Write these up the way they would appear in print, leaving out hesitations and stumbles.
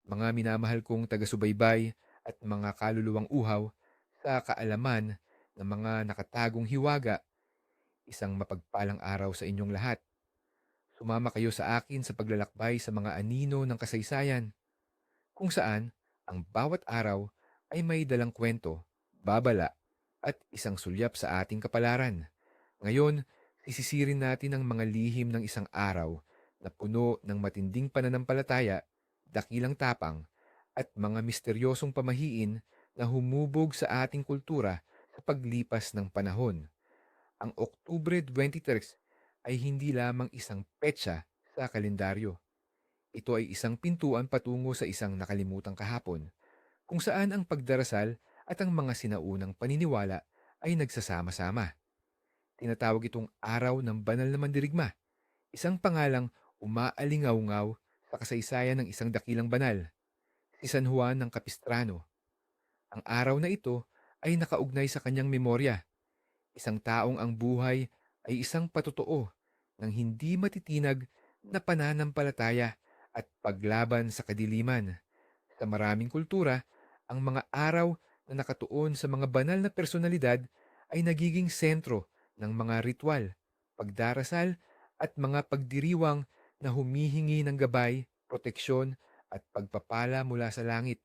Mga minamahal kong taga-subaybay at mga kaluluwang uhaw sa kaalaman ng mga nakatagong hiwaga, isang mapagpalang araw sa inyong lahat. Sumama kayo sa akin sa paglalakbay sa mga anino ng kasaysayan, kung saan ang bawat araw ay may dalang kwento, babala, at isang sulyap sa ating kapalaran. Ngayon, sisisirin natin ang mga lihim ng isang araw na puno ng matinding pananampalataya, dakilang tapang, at mga misteryosong pamahiin na humubog sa ating kultura sa paglipas ng panahon. Ang Oktubre 23 ay hindi lamang isang petsa sa kalendaryo. Ito ay isang pintuan patungo sa isang nakalimutang kahapon, kung saan ang pagdarasal at ang mga sinaunang paniniwala ay nagsasama-sama. Tinatawag itong araw ng banal na mandirigma, isang pangalang umaalingaw-ngaw sa kasaysayan ng isang dakilang banal, si San Juan ng Capistrano. Ang araw na ito ay nakaugnay sa kanyang memorya, isang taong ang buhay ay isang patotoo ng hindi matitinag na pananampalataya at paglaban sa kadiliman. Sa maraming kultura, ang mga araw na nakatuon sa mga banal na personalidad ay nagiging sentro ng mga ritual, pagdarasal at mga pagdiriwang na humihingi ng gabay, proteksyon at pagpapala mula sa langit.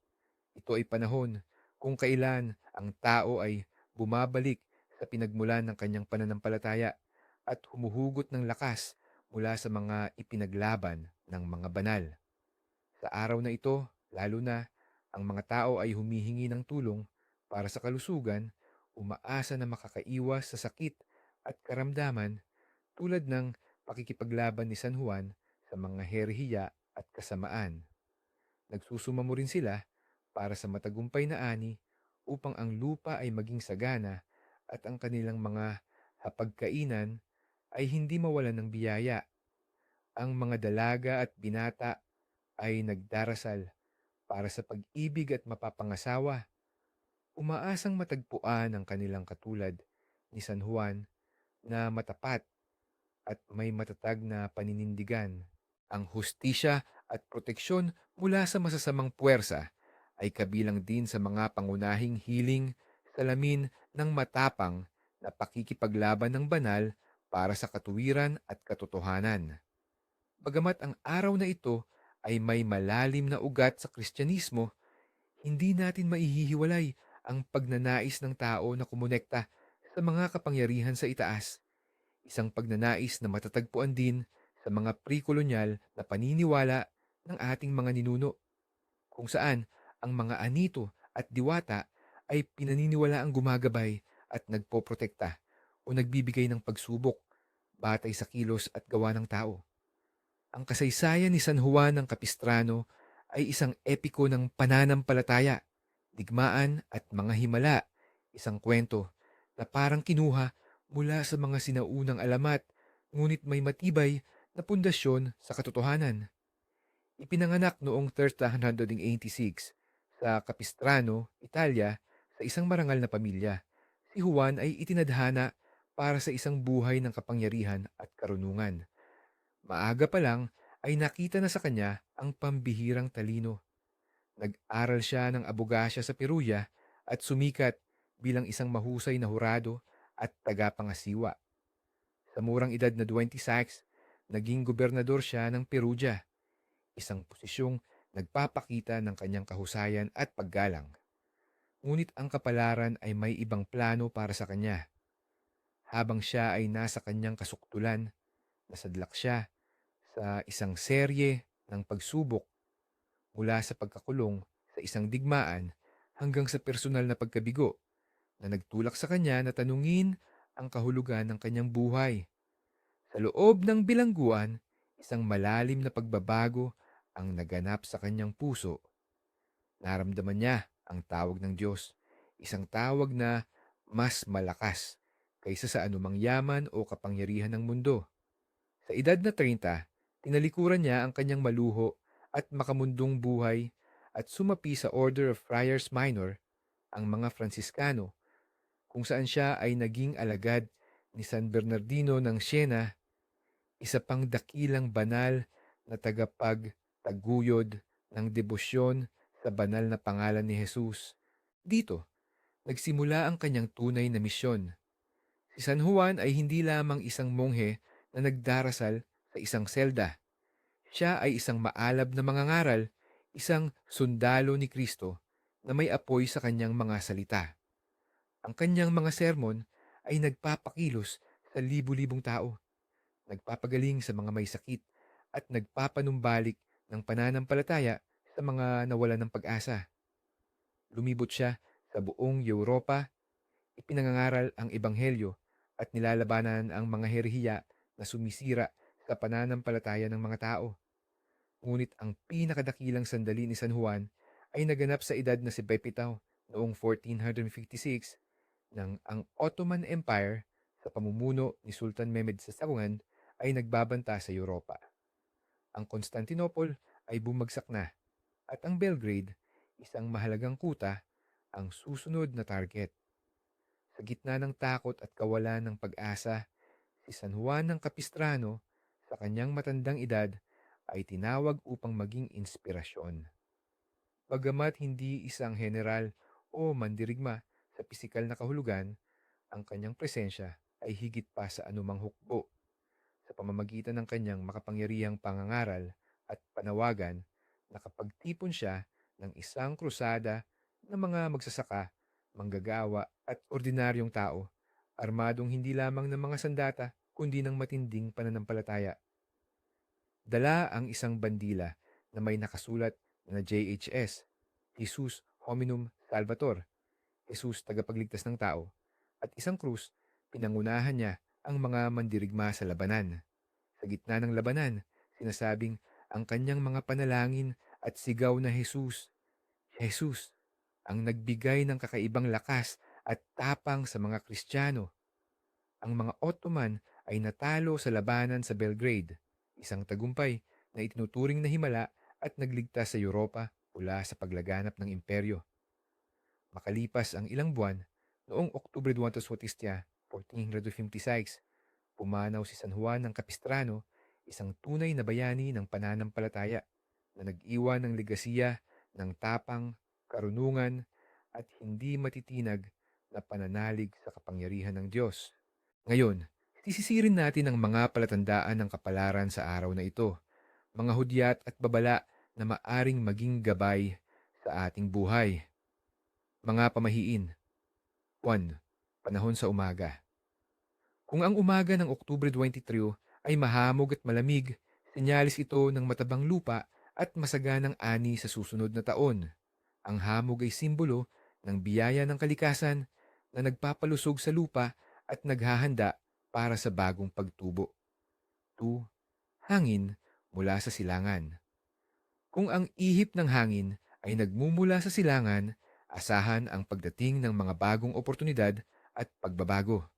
Ito ay panahon kung kailan ang tao ay bumabalik sa pinagmulan ng kanyang pananampalataya at humuhugot ng lakas mula sa mga ipinaglaban ng mga banal. Sa araw na ito, lalo na, ang mga tao ay humihingi ng tulong para sa kalusugan, umaasa na makakaiwas sa sakit at karamdaman tulad ng pakikipaglaban ni San Juan sa mga herhiya at kasamaan. Nagsusumamo rin sila para sa matagumpay na ani upang ang lupa ay maging sagana at ang kanilang mga hapagkainan ay hindi mawalan ng biyaya. Ang mga dalaga at binata ay nagdarasal para sa pag-ibig at mapapangasawa, umaasang matagpuan ang kanilang katulad ni San Juan na matapat at may matatag na paninindigan. Ang hustisya at proteksyon mula sa masasamang puwersa ay kabilang din sa mga pangunahing hiling salamin ng matapang na pakikipaglaban ng banal para sa katuwiran at katotohanan. Bagamat ang araw na ito ay may malalim na ugat sa Kristyanismo, hindi natin maihihiwalay ang pagnanais ng tao na kumonekta sa mga kapangyarihan sa itaas, isang pagnanais na matatagpuan din sa mga pre-kolonyal na paniniwala ng ating mga ninuno, kung saan ang mga anito at diwata ay pinaniniwala ang gumagabay at nagpoprotekta o nagbibigay ng pagsubok batay sa kilos at gawa ng tao. Ang kasaysayan ni San Juan ng Capistrano ay isang epiko ng pananampalataya, digmaan at mga himala, isang kwento na parang kinuha mula sa mga sinaunang alamat ngunit may matibay na pundasyon sa katotohanan. Ipinanganak noong 1386 sa Capistrano, Italia, sa isang marangal na pamilya. Si Juan ay itinadhana para sa isang buhay ng kapangyarihan at karunungan. Maaga pa lang ay nakita na sa kanya ang pambihirang talino. Nag-aral siya ng abogasya sa Perugia at sumikat bilang isang mahusay na hurado at tagapangasiwa. Sa murang edad na 26, naging gobernador siya ng Perugia, isang posisyong nagpapakita ng kanyang kahusayan at paggalang. Ngunit ang kapalaran ay may ibang plano para sa kanya. Habang siya ay nasa kanyang kasuktulan, nasadlak siya sa isang serye ng pagsubok mula sa pagkakulong sa isang digmaan hanggang sa personal na pagkabigo na nagtulak sa kanya na tanungin ang kahulugan ng kanyang buhay. Sa loob ng bilangguan, isang malalim na pagbabago ang naganap sa kanyang puso. Naramdaman niya ang tawag ng Diyos, isang tawag na mas malakas kaysa sa anumang yaman o kapangyarihan ng mundo. Sa edad na 30, tinalikuran niya ang kanyang maluho at makamundong buhay at sumapi sa Order of Friars Minor, ang mga Fransiskano, kung saan siya ay naging alagad ni San Bernardino ng Siena, isa pang dakilang banal na tagapagtaguyod ng debosyon sa banal na pangalan ni Jesus. Dito, nagsimula ang kanyang tunay na misyon. Si San Juan ay hindi lamang isang monghe na nagdarasal sa isang selda. Siya ay isang maalab na mangangaral, isang sundalo ni Kristo na may apoy sa kanyang mga salita. Ang kanyang mga sermon ay nagpapakilos sa libu-libong tao, nagpapagaling sa mga may sakit at nagpapanumbalik ng pananampalataya sa mga nawalan ng pag-asa. Lumibot siya sa buong Europa, ipinangangaral ang ebanghelyo at nilalabanan ang mga herehiya na sumisira sa pananampalataya ng mga tao. Ngunit ang pinakadakilang sandali ni San Juan ay naganap sa edad na si Pepitaw noong 1456 nang ang Ottoman Empire sa pamumuno ni Sultan Mehmed sa Sarungan ay nagbabanta sa Europa. Ang Constantinople ay bumagsak na at ang Belgrade, isang mahalagang kuta, ang susunod na target. Sa gitna ng takot at kawalan ng pag-asa, si San Juan ng Capistrano sa kanyang matandang edad ay tinawag upang maging inspirasyon. Bagamat hindi isang general o mandirigma sa pisikal na kahulugan, ang kanyang presensya ay higit pa sa anumang hukbo. Sa pamamagitan ng kanyang makapangyarihang pangangaral at panawagan, nakapagtipon siya ng isang krusada ng mga magsasaka, manggagawa at ordinaryong tao, armadong hindi lamang ng mga sandata kundi ng matinding pananampalataya. Dala ang isang bandila na may nakasulat na JHS, Jesus Hominum Salvator, Jesus tagapagligtas ng tao, at isang krus, pinangunahan niya ang mga mandirigma sa labanan. Sa gitna ng labanan, sinasabing ang kanyang mga panalangin at sigaw na Jesus, Jesus, ang nagbigay ng kakaibang lakas at tapang sa mga Kristiyano. Ang mga Ottoman ay natalo sa labanan sa Belgrade, isang tagumpay na itinuturing na himala at nagligtas sa Europa mula sa paglaganap ng imperyo. Makalipas ang ilang buwan, noong Oktubre 2 1456, pumanaw si San Juan ng Capistrano, isang tunay na bayani ng pananampalataya na nag-iwan ng legasiya ng tapang, karunungan at hindi matitinag na pananalig sa kapangyarihan ng Diyos. Ngayon, sisisirin natin ang mga palatandaan ng kapalaran sa araw na ito, mga hudyat at babala na maaring maging gabay sa ating buhay. Mga pamahiin. 1. Panahon sa umaga. Kung ang umaga ng Oktubre 23 ay mahamog at malamig, senyalis ito ng matabang lupa at masaganang ani sa susunod na taon. Ang hamog ay simbolo ng biyaya ng kalikasan na nagpapalusog sa lupa at naghahanda para sa bagong pagtubo. 2. Hangin mula sa silangan. Kung ang ihip ng hangin ay nagmumula sa silangan, asahan ang pagdating ng mga bagong oportunidad at pagbabago.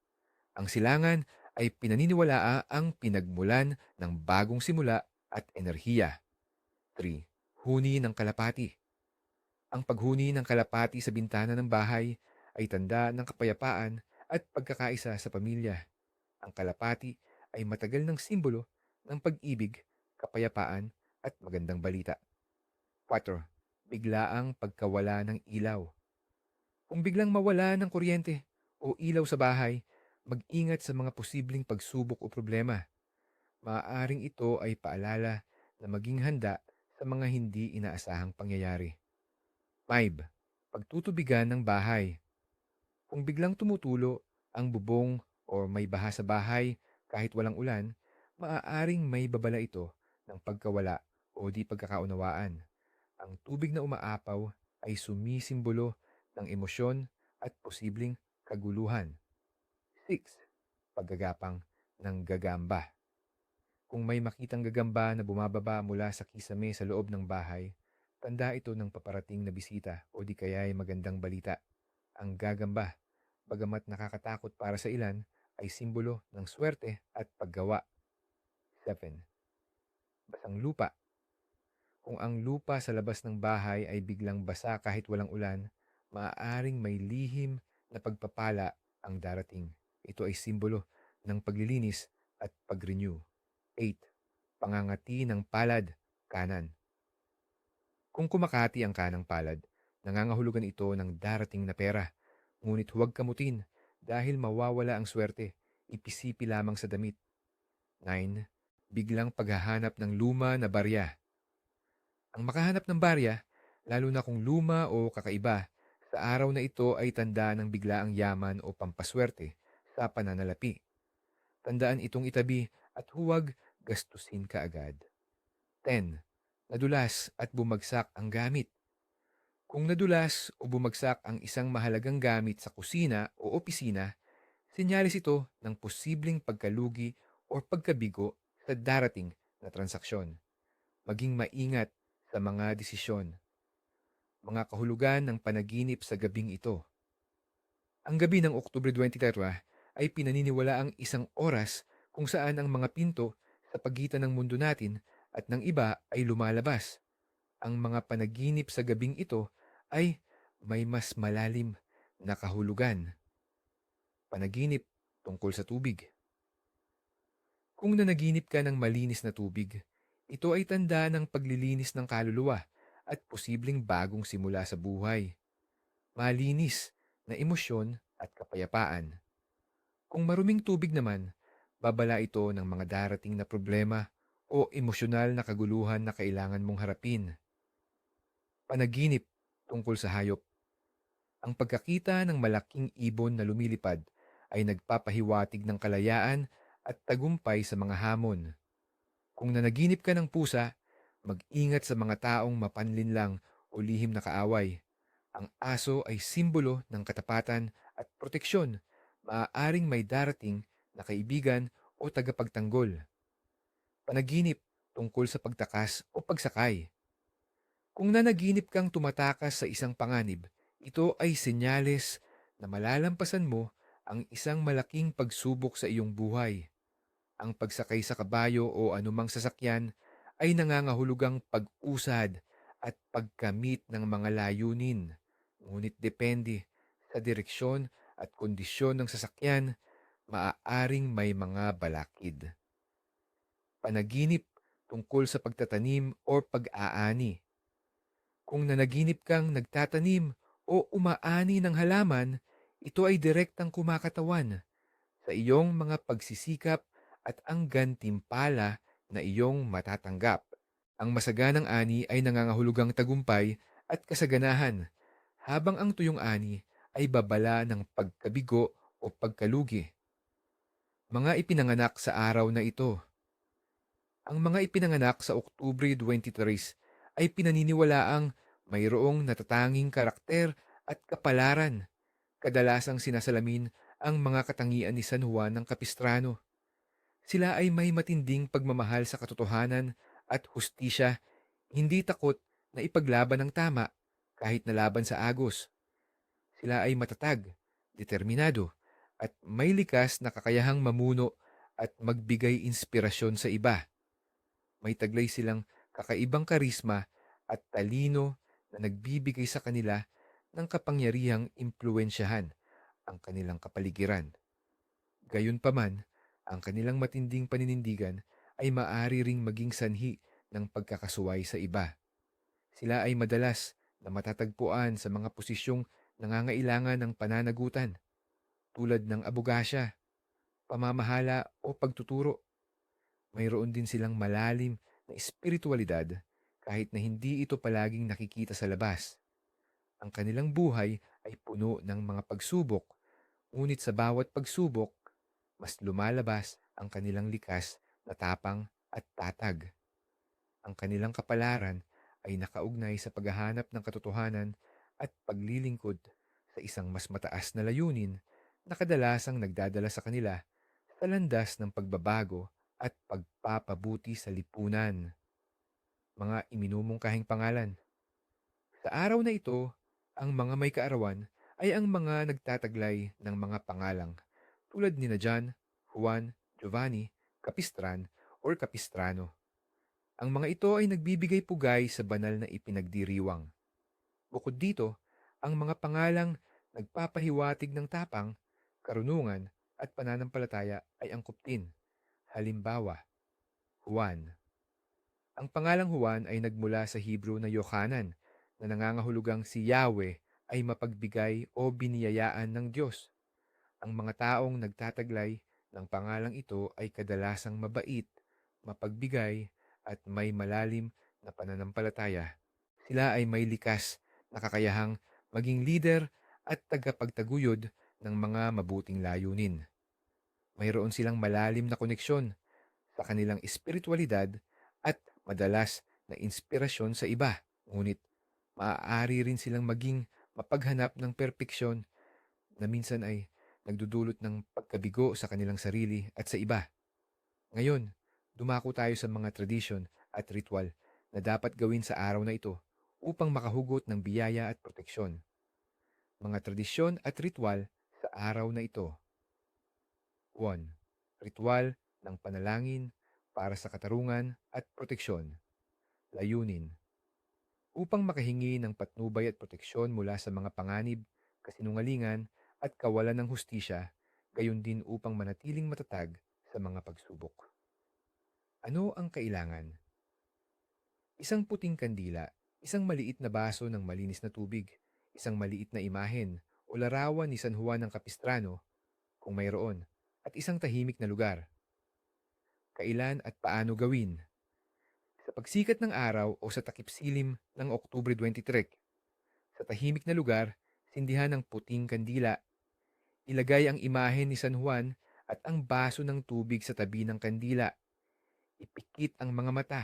Ang silangan ay pinaniniwalaa ang pinagmulan ng bagong simula at enerhiya. 3. Huni ng kalapati. Ang paghuni ng kalapati sa bintana ng bahay ay tanda ng kapayapaan at pagkakaisa sa pamilya. Ang kalapati ay matagal ng simbolo ng pag-ibig, kapayapaan at magandang balita. 4. Biglaang pagkawala ng ilaw. Kung biglang mawala ng kuryente o ilaw sa bahay, mag-ingat sa mga posibleng pagsubok o problema. Maaaring ito ay paalala na maging handa sa mga hindi inaasahang pangyayari. 5. Pagtutubigan ng bahay. Kung biglang tumutulo ang bubong o may baha sa bahay kahit walang ulan, maaaring may babala ito ng pagkawala o di pagkakaunawaan. Ang tubig na umaapaw ay sumisimbolo ng emosyon at posibleng kaguluhan. 6. Paggagapang ng gagamba. Kung may makitang gagamba na bumababa mula sa kisame sa loob ng bahay, tanda ito ng paparating na bisita o di kaya'y magandang balita. Ang gagamba, bagamat nakakatakot para sa ilan, ay simbolo ng swerte at paggawa. 7. Basang lupa. Kung ang lupa sa labas ng bahay ay biglang basa kahit walang ulan, maaaring may lihim na pagpapala ang darating. Ito ay simbolo ng paglilinis at pag-renew. 8. Pangangati ng palad, kanan. Kung kumakati ang kanang palad, nangangahulugan ito ng darating na pera. Ngunit huwag kamutin dahil mawawala ang swerte. Ipisipi lamang sa damit. 9. Biglang paghahanap ng luma na barya. Ang makahanap ng barya, lalo na kung luma o kakaiba, sa araw na ito ay tanda ng biglaang yaman o pampaswerte sa pananalapi. Tandaan itong itabi at huwag gastusin kaagad. 10. Nadulas at bumagsak ang gamit. Kung nadulas o bumagsak ang isang mahalagang gamit sa kusina o opisina, senyalis ito ng posibleng pagkalugi o pagkabigo sa darating na transaksyon. Maging maingat sa mga desisyon. Mga kahulugan ng panaginip sa gabing ito. Ang gabi ng Oktubre 23 ay pinaniniwala ang isang oras kung saan ang mga pinto sa pagitan ng mundo natin at ng iba ay lumalabas. Ang mga panaginip sa gabing ito ay may mas malalim na kahulugan. Panaginip tungkol sa tubig. Kung nanaginip ka ng malinis na tubig, ito ay tanda ng paglilinis ng kaluluwa at posibleng bagong simula sa buhay. Malinis na emosyon at kapayapaan. Kung maruming tubig naman, babala ito ng mga darating na problema o emosyonal na kaguluhan na kailangan mong harapin. Panaginip tungkol sa hayop. Ang pagkakita ng malaking ibon na lumilipad ay nagpapahiwatig ng kalayaan at tagumpay sa mga hamon. Kung nanaginip ka ng pusa, mag-ingat sa mga taong mapanlinlang o lihim na kaaway. Ang aso ay simbolo ng katapatan at proteksyon. Maaaring may darating na kaibigan o tagapagtanggol. Panaginip tungkol sa pagtakas o pagsakay. Kung nanaginip kang tumatakas sa isang panganib, ito ay senyales na malalampasan mo ang isang malaking pagsubok sa iyong buhay. Ang pagsakay sa kabayo o anumang sasakyan ay nangangahulugang pag-usad at pagkamit ng mga layunin. Ngunit depende sa direksyon at kondisyon ng sasakyan, maaaring may mga balakid. Panaginip tungkol sa pagtatanim o pag-aani. Kung nanaginip kang nagtatanim o umaani ng halaman, ito ay direktang kumakatawan sa iyong mga pagsisikap at ang gantimpala na iyong matatanggap. Ang masaganang ani ay nangangahulugang tagumpay at kasaganahan, habang ang tuyong ani ay babala ng pagkabigo o pagkalugi. Mga ipinanganak sa araw na ito. Ang mga ipinanganak sa Oktubre 23 ay pinaniniwalaang mayroong natatanging karakter at kapalaran. Kadalasang sinasalamin ang mga katangian ni San Juan ng Capistrano. Sila ay may matinding pagmamahal sa katotohanan at hustisya, hindi takot na ipaglaban ang tama kahit nalaban sa agos. Sila ay matatag, determinado, at may likas na kakayahang mamuno at magbigay inspirasyon sa iba. May taglay silang kakaibang karisma at talino na nagbibigay sa kanila ng kapangyarihang impluensyahan ang kanilang kapaligiran. Gayunpaman, ang kanilang matinding paninindigan ay maaari ring maging sanhi ng pagkakasuway sa iba. Sila ay madalas na matatagpuan sa mga posisyong nangangailangan ng pananagutan tulad ng abogasya, pamamahala o pagtuturo. Mayroon din silang malalim na espiritualidad kahit na hindi ito palaging nakikita sa labas. Ang kanilang buhay ay puno ng mga pagsubok, ngunit sa bawat pagsubok, mas lumalabas ang kanilang likas na tapang at tatag. Ang kanilang kapalaran ay nakaugnay sa paghahanap ng katotohanan at paglilingkod sa isang mas mataas na layunin na kadalasang nagdadala sa kanila sa landas ng pagbabago at pagpapabuti sa lipunan. Mga iminumungkahing pangalan. Sa araw na ito, ang mga may kaarawan ay ang mga nagtataglay ng mga pangalang tulad ni John, Juan, Giovanni, Capistran, or Capistrano. Ang mga ito ay nagbibigay pugay sa banal na ipinagdiriwang. Bukod dito, ang mga pangalang nagpapahiwatig ng tapang, karunungan, at pananampalataya ay angkop din. Halimbawa, Juan. Ang pangalang Juan ay nagmula sa Hebrew na Yohanan, na nangangahulugang si Yahweh ay mapagbigay o biniyayaan ng Diyos. Ang mga taong nagtataglay ng pangalang ito ay kadalasang mabait, mapagbigay, at may malalim na pananampalataya. Sila ay may likas na kakayahang maging leader at tagapagtaguyod ng mga mabuting layunin. Mayroon silang malalim na koneksyon sa kanilang espiritualidad at madalas na inspirasyon sa iba. Ngunit maaari rin silang maging mapaghanap ng perpeksyon na minsan ay nagdudulot ng pagkabigo sa kanilang sarili at sa iba. Ngayon, dumako tayo sa mga tradisyon at ritual na dapat gawin sa araw na ito upang makahugot ng biyaya at proteksyon. Mga tradisyon at ritual sa araw na ito. 1. Ritual ng panalangin para sa katarungan at proteksyon. Layunin. Upang makahingi ng patnubay at proteksyon mula sa mga panganib, kasinungalingan at kawalan ng hustisya, gayon din upang manatiling matatag sa mga pagsubok. Ano ang kailangan? Isang puting kandila, isang maliit na baso ng malinis na tubig, isang maliit na imahen o larawan ni San Juan ng Capistrano, kung mayroon, at isang tahimik na lugar. Kailan at paano gawin? Sa pagsikat ng araw o sa takip-silim ng Oktubre 23, sa tahimik na lugar, sindihan ng puting kandila. Ilagay ang imahen ni San Juan at ang baso ng tubig sa tabi ng kandila. Ipikit ang mga mata,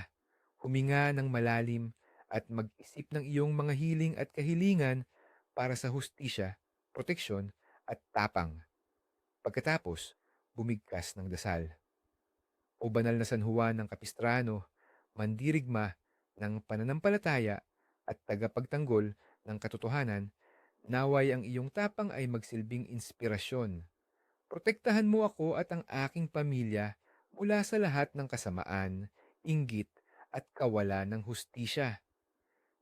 huminga ng malalim at mag-isip ng iyong mga hiling at kahilingan para sa hustisya, proteksyon at tapang. Pagkatapos, bumigkas ng dasal. O banal na San Juan ng Capistrano, mandirigma ng pananampalataya at tagapagtanggol ng katotohanan, naway ang iyong tapang ay magsilbing inspirasyon. Protektahan mo ako at ang aking pamilya mula sa lahat ng kasamaan, inggit at kawalan ng hustisya.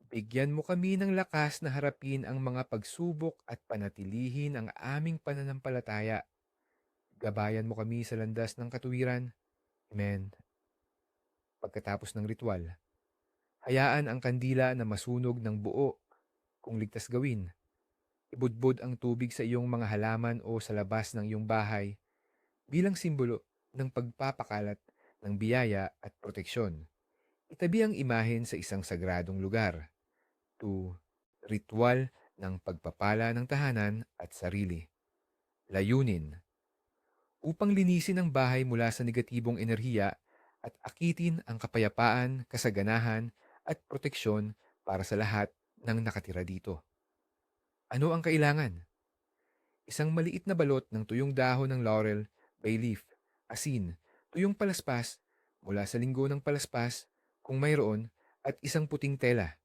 Bigyan mo kami ng lakas na harapin ang mga pagsubok at panatilihin ang aming pananampalataya. Gabayan mo kami sa landas ng katuwiran. Amen. Pagkatapos ng ritual, hayaan ang kandila na masunog ng buo kung ligtas gawin. Ibudbud ang tubig sa iyong mga halaman o sa labas ng iyong bahay bilang simbolo ng pagpapakalat ng biyaya at proteksyon. Itabi ang imahen sa isang sagradong lugar. 2. Ritual ng pagpapala ng tahanan at sarili. Layunin. Upang linisin ang bahay mula sa negatibong enerhiya at akitin ang kapayapaan, kasaganahan at proteksyon para sa lahat ng nakatira dito. Ano ang kailangan? Isang maliit na balot ng tuyong dahon ng laurel, bay leaf, asin, tuyong palaspas, mula sa linggo ng palaspas, kung mayroon, at isang puting tela.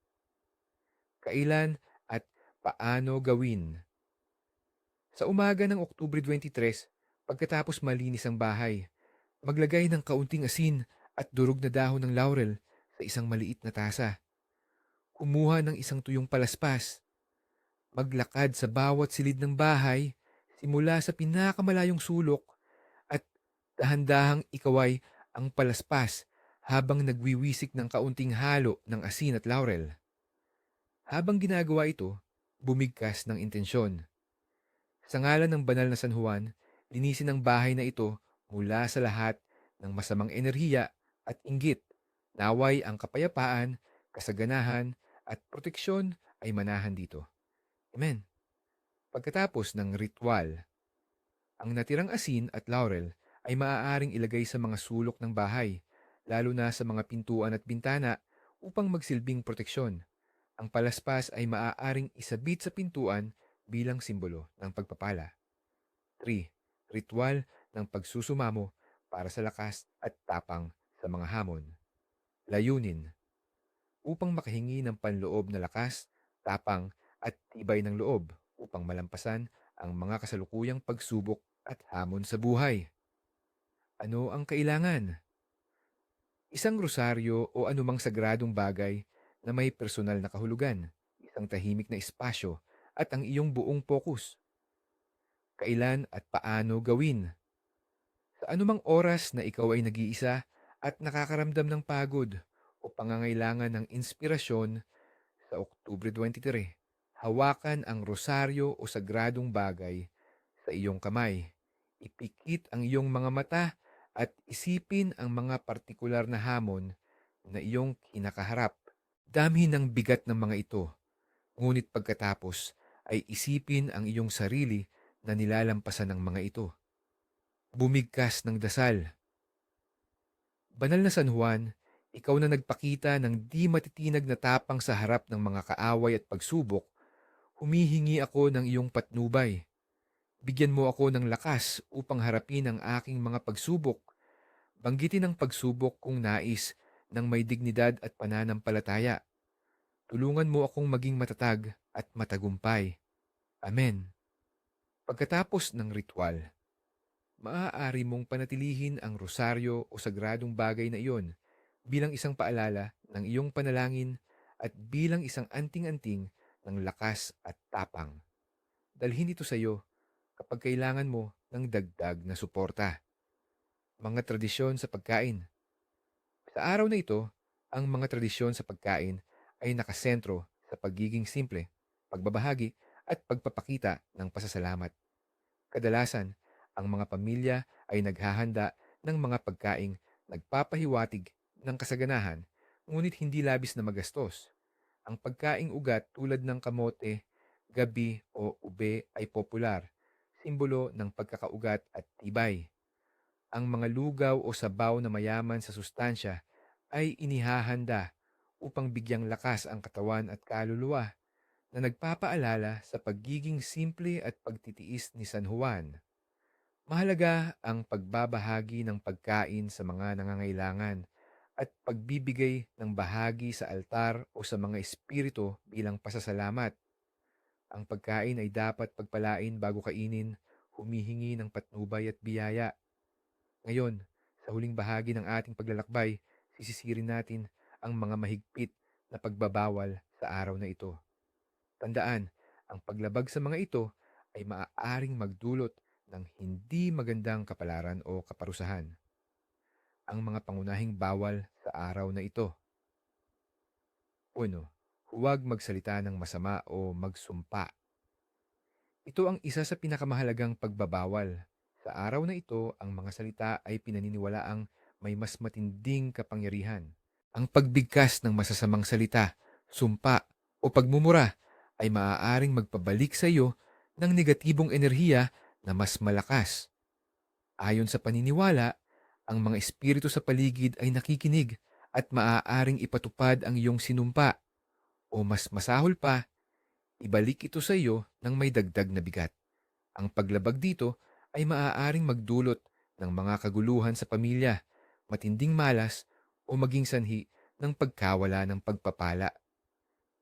Kailan at paano gawin? Sa umaga ng Oktubre 23, pagkatapos malinis ang bahay, maglagay ng kaunting asin at durog na dahon ng laurel sa isang maliit na tasa. Kumuha ng isang tuyong palaspas. Maglakad sa bawat silid ng bahay, simula sa pinakamalayong sulok, at dahan-dahang ikaway ang palaspas habang nagwiwisik ng kaunting halo ng asin at laurel. Habang ginagawa ito, bumigkas ng intensyon. Sa ngalan ng banal na San Juan, linisin ang bahay na ito mula sa lahat ng masamang enerhiya at inggit. Naway ang kapayapaan, kasaganahan at proteksyon ay manahan dito. Amen. Pagkatapos ng ritual, ang natirang asin at laurel ay maaaring ilagay sa mga sulok ng bahay, lalo na sa mga pintuan at bintana upang magsilbing proteksyon. Ang palaspas ay maaaring isabit sa pintuan bilang simbolo ng pagpapala. 3. Ritual ng pagsusumamo para sa lakas at tapang sa mga hamon. Layunin. Upang makahingi ng panloob na lakas, tapang at tibay ng loob upang malampasan ang mga kasalukuyang pagsubok at hamon sa buhay. Ano ang kailangan? Isang rosaryo o anumang sagradong bagay na may personal na kahulugan, isang tahimik na espasyo at ang iyong buong focus. Kailan at paano gawin? Sa anumang oras na ikaw ay nag-iisa at nakakaramdam ng pagod o pangangailangan ng inspirasyon sa Oktubre 23, hawakan ang rosaryo o sagradong bagay sa iyong kamay. Ipikit ang iyong mga mata at isipin ang mga partikular na hamon na iyong kinakaharap. Damhin ng bigat ng mga ito, ngunit pagkatapos ay isipin ang iyong sarili na nilalampasan ng mga ito. Bumigkas ng dasal. Banal na San Juan, ikaw na nagpakita ng di matitinag na tapang sa harap ng mga kaaway at pagsubok, humihingi ako ng iyong patnubay. Bigyan mo ako ng lakas upang harapin ang aking mga pagsubok. Banggitin ang pagsubok kung nais ng may dignidad at pananampalataya. Tulungan mo akong maging matatag at matagumpay. Amen. Pagkatapos ng ritual, maaari mong panatilihin ang rosaryo o sagradong bagay na iyon bilang isang paalala ng iyong panalangin at bilang isang anting-anting ng lakas at tapang. Dalhin ito sa iyo kapag kailangan mo ng dagdag na suporta. Mga tradisyon sa pagkain. Sa araw na ito, ang mga tradisyon sa pagkain ay nakasentro sa pagiging simple, pagbabahagi at pagpapakita ng pasasalamat. Kadalasan, ang mga pamilya ay naghahanda ng mga pagkaing nagpapahiwatig ng kasaganahan, ngunit hindi labis na magastos. Ang pagkaing ugat tulad ng kamote, gabi o ube ay popular, simbolo ng pagkakaugat at tibay. Ang mga lugaw o sabaw na mayaman sa sustansya ay inihahanda upang bigyang lakas ang katawan at kaluluwa, na nagpapaalala sa pagiging simple at pagtitiis ni San Juan. Mahalaga ang pagbabahagi ng pagkain sa mga nangangailangan at pagbibigay ng bahagi sa altar o sa mga espiritu bilang pasasalamat. Ang pagkain ay dapat pagpalain bago kainin, humihingi ng patnubay at biyaya. Ngayon, sa huling bahagi ng ating paglalakbay, sisisirin natin ang mga mahigpit na pagbabawal sa araw na ito. Tandaan, ang paglabag sa mga ito ay maaaring magdulot ng hindi magandang kapalaran o kaparusahan. Ang mga pangunahing bawal sa araw na ito. 1. Huwag magsalita ng masama o magsumpa. Ito ang isa sa pinakamahalagang pagbabawal. Sa araw na ito, ang mga salita ay pinaniniwalaang may mas matinding kapangyarihan. Ang pagbigkas ng masasamang salita, sumpa o pagmumura ay maaaring magpabalik sa iyo ng negatibong enerhiya na mas malakas. Ayon sa paniniwala, ang mga espiritu sa paligid ay nakikinig at maaaring ipatupad ang iyong sinumpa, o mas masahol pa, ibalik ito sa iyo ng may dagdag na bigat. Ang paglabag dito ay maaaring magdulot ng mga kaguluhan sa pamilya, matinding malas o maging sanhi ng pagkawala ng pagpapala.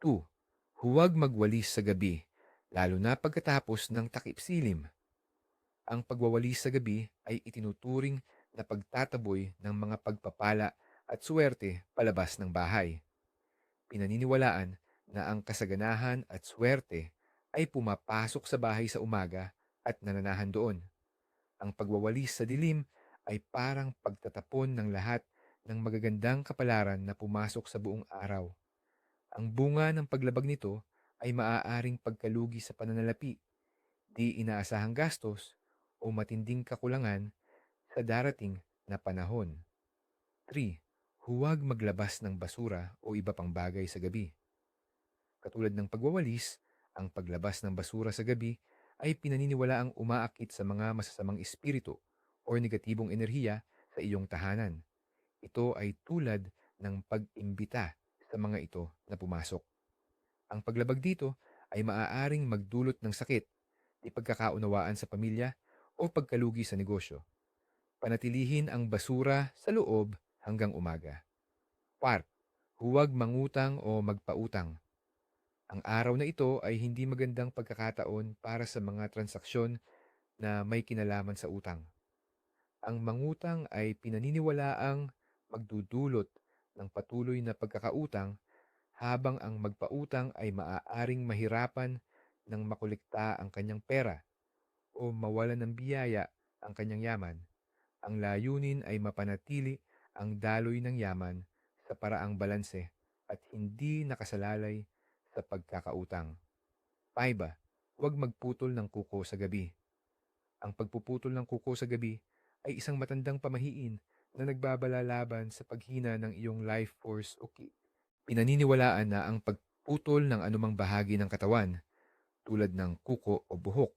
2. Huwag magwalis sa gabi, lalo na pagkatapos ng takip silim. Ang pagwawalis sa gabi ay itinuturing na pagtataboy ng mga pagpapala at suwerte palabas ng bahay. Pinaniniwalaan na ang kasaganahan at suwerte ay pumapasok sa bahay sa umaga at nananahan doon. Ang pagwawalis sa dilim ay parang pagtatapon ng lahat ng magagandang kapalaran na pumasok sa buong araw. Ang bunga ng paglabag nito ay maaaring pagkalugi sa pananalapi, di inaasahang gastos, o matinding kakulangan sa darating na panahon. 3. Huwag maglabas ng basura o iba pang bagay sa gabi. Katulad ng pagwawalis, ang paglabas ng basura sa gabi ay pinaniniwalaang umaakit sa mga masasamang espiritu o negatibong enerhiya sa iyong tahanan. Ito ay tulad ng pag-imbita sa mga ito na pumasok. Ang paglabag dito ay maaaring magdulot ng sakit, di pagkakaunawaan sa pamilya o pagkalugi sa negosyo. Panatilihin ang basura sa loob hanggang umaga. 4. Huwag mangutang o magpautang. Ang araw na ito ay hindi magandang pagkakataon para sa mga transaksyon na may kinalaman sa utang. Ang mangutang ay pinaniniwalaang magdudulot ng patuloy na pagkakautang, habang ang magpautang ay maaaring mahirapan ng makolekta ang kanyang pera o mawalan ng biyaya ang kanyang yaman. Ang layunin ay mapanatili ang daloy ng yaman sa paraang balanse at hindi nakasalalay sa pagkakautang. 5. Huwag magputol ng kuko sa gabi. Ang pagpuputol ng kuko sa gabi ay isang matandang pamahiin na nagbabala laban sa paghina ng iyong life force o ki. Pinaniniwalaan na ang pagputol ng anumang bahagi ng katawan, tulad ng kuko o buhok,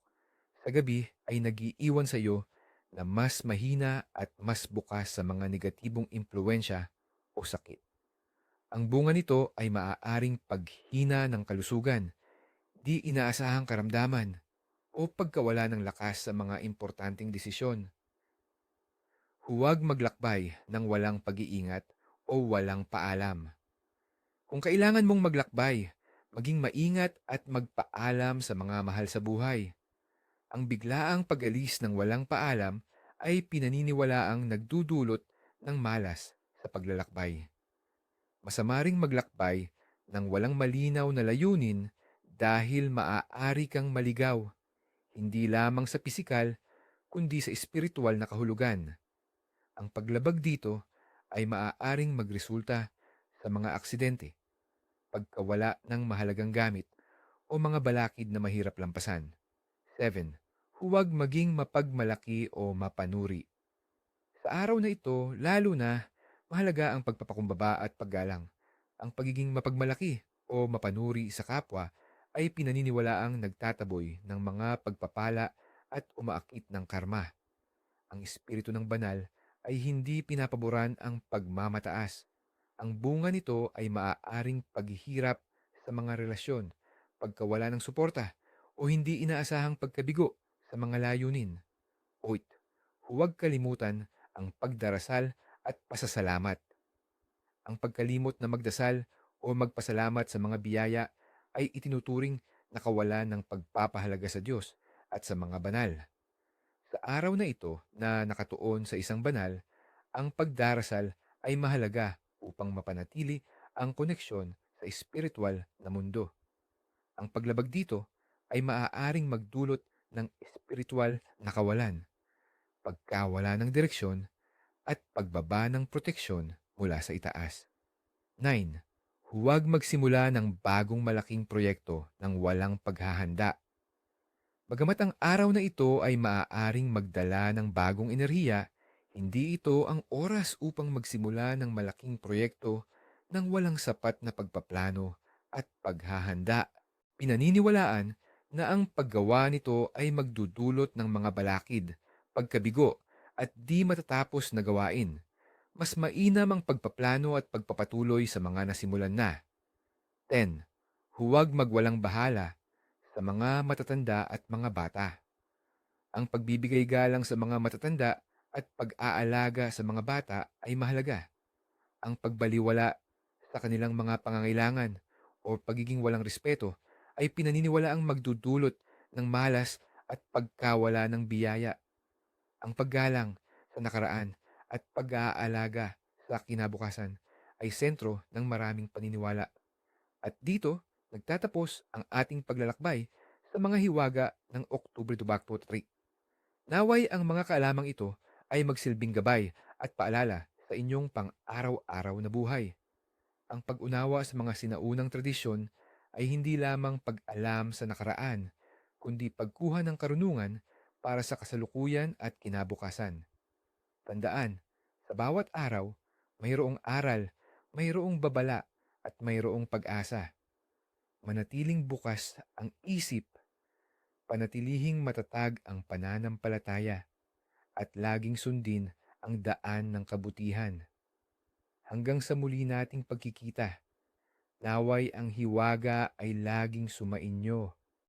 sa gabi ay nagiiwan sa iyo na mas mahina at mas bukas sa mga negatibong impluensya o sakit. Ang bunga nito ay maaaring paghina ng kalusugan, di inaasahang karamdaman, o pagkawala ng lakas sa mga importanteng desisyon. Huwag maglakbay ng walang pag-iingat o walang paalam. Kung kailangan mong maglakbay, maging maingat at magpaalam sa mga mahal sa buhay. Ang biglaang pag-alis ng walang paalam ay pinaniniwalaang nagdudulot ng malas sa paglalakbay. Masama ring maglakbay ng walang malinaw na layunin dahil maaari kang maligaw, hindi lamang sa pisikal kundi sa espiritual na kahulugan. Ang paglabag dito ay maaaring magresulta sa mga aksidente, pagkawala ng mahalagang gamit o mga balakid na mahirap lampasan. 7. Huwag maging mapagmalaki o mapanuri. Sa araw na ito, lalo na, mahalaga ang pagpapakumbaba at paggalang. Ang pagiging mapagmalaki o mapanuri sa kapwa ay pinaniniwalaang nagtataboy ng mga pagpapala at umaakit ng karma. Ang espiritu ng banal ay hindi pinapaboran ang pagmamataas. Ang bunga nito ay maaaring paghihirap sa mga relasyon, pagkawala ng suporta, o hindi inaasahang pagkabigo sa mga layunin. 8. Huwag kalimutan ang pagdarasal at pasasalamat. Ang pagkalimot na magdasal o magpasalamat sa mga biyaya ay itinuturing na kawalan ng pagpapahalaga sa Diyos at sa mga banal. Sa araw na ito na nakatuon sa isang banal, ang pagdarasal ay mahalaga upang mapanatili ang koneksyon sa espiritual na mundo. Ang paglabag dito ay maaaring magdulot ng espiritual na kawalan, pagkawala ng direksyon, at pagbaba ng proteksyon mula sa itaas. 9. Huwag magsimula ng bagong malaking proyekto ng walang paghahanda. Bagamat ang araw na ito ay maaaring magdala ng bagong enerhiya, hindi ito ang oras upang magsimula ng malaking proyekto ng walang sapat na pagpaplano at paghahanda. Pinaniniwalaan na ang paggawa nito ay magdudulot ng mga balakid, pagkabigo, at di matatapos na gawain. Mas mainam ang pagpaplano at pagpapatuloy sa mga nasimulan na. 10. Huwag magwalang bahala sa mga matatanda at mga bata. Ang pagbibigay galang sa mga matatanda at pag-aalaga sa mga bata ay mahalaga. Ang pagbaliwala sa kanilang mga pangangailangan o pagiging walang respeto ay pinaniniwalaang magdudulot ng malas at pagkawala ng biyaya. Ang paggalang sa nakaraan at pag-aalaga sa kinabukasan ay sentro ng maraming paniniwala. At dito, nagtatapos ang ating paglalakbay sa mga hiwaga ng Octubre Tobacco 3. Naway ang mga kaalamang ito ay magsilbing gabay at paalala sa inyong pang-araw-araw na buhay. Ang pag-unawa sa mga sinaunang tradisyon ay hindi lamang pag-alam sa nakaraan, kundi pagkuha ng karunungan para sa kasalukuyan at kinabukasan. Tandaan, sa bawat araw, mayroong aral, mayroong babala, at mayroong pag-asa. Manatiling bukas ang isip, panatilihing matatag ang pananampalataya, at laging sundin ang daan ng kabutihan. Hanggang sa muli nating pagkikita, naway ang hiwaga ay laging sumainyo